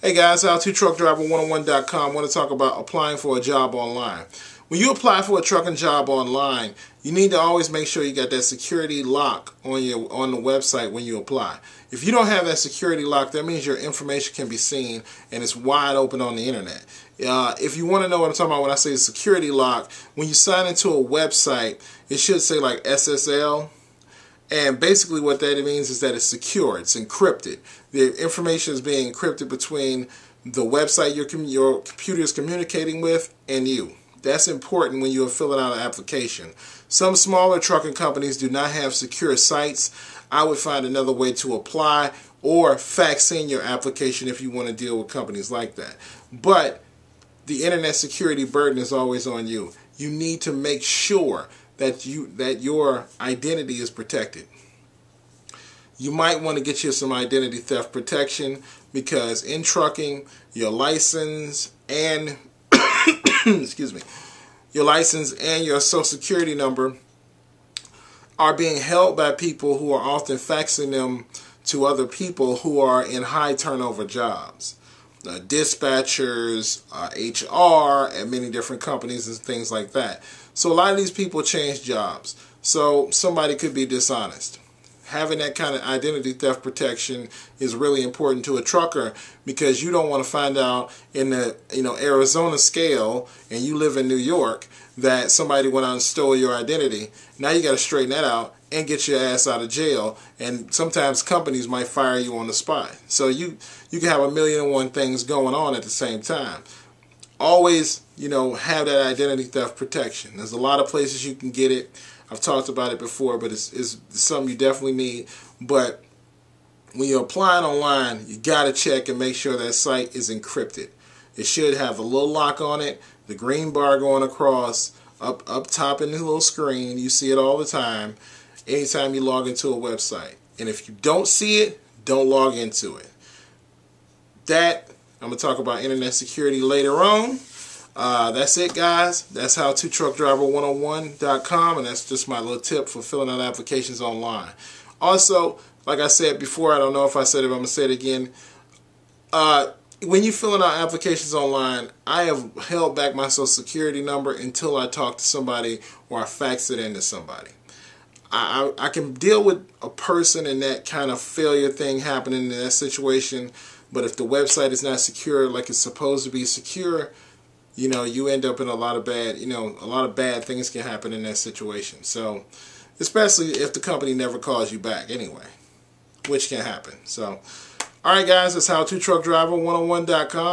Hey guys, how2truckdriver101.com. I want to talk about applying for a job online. When you apply for a trucking job online, you need to always make sure you got that security lock on the website when you apply. If you don't have that security lock, that means your information can be seen and it's wide open on the internet. If you want to know what I'm talking about when I say security lock, when you sign into a website, it should say like SSL. And basically what that means is that it's secure, it's encrypted. The information is being encrypted between the website your computer is communicating with and you. That's important when you're filling out an application. Some smaller trucking companies do not have secure sites. I would find another way to apply or fax in your application if you want to deal with companies like that. But the internet security burden is always on you. You need to make sure that your identity is protected. You might want to get you some identity theft protection because in trucking, your license and excuse me, your license and your social security number are being held by people who are often faxing them to other people who are in high turnover jobs. Dispatchers, HR at many different companies and things like that. So a lot of these people change jobs. So somebody could be dishonest. Having that kind of identity theft protection is really important to a trucker because you don't want to find out in the Arizona scale and you live in New York that somebody went out and stole your identity. Now you got to straighten that out and get your ass out of jail, and sometimes companies might fire you on the spot. So you can have 1,000,001 things going on at the same time. Always, have that identity theft protection. There's a lot of places you can get it. I've talked about it before, but it's something you definitely need. But when you're applying online, you got to check and make sure that site is encrypted. It should have a little lock on it, the green bar going across, up top in the little screen. You see it all the time, anytime you log into a website. And if you don't see it, don't log into it. I'm going to talk about internet security later on. That's it, guys. That's how2truckdriver101.com, and that's just my little tip for filling out applications online. Also, like I said before, I don't know if I said it, but I'm going to say it again. When you're filling out applications online, I have held back my social security number until I talk to somebody or I fax it into somebody. I can deal with a person and that kind of failure thing happening in that situation, but if the website is not secure like it's supposed to be secure, you end up in a lot of bad things can happen in that situation. So, especially if the company never calls you back anyway, which can happen. So, alright guys, that's how2truckdriver101.com.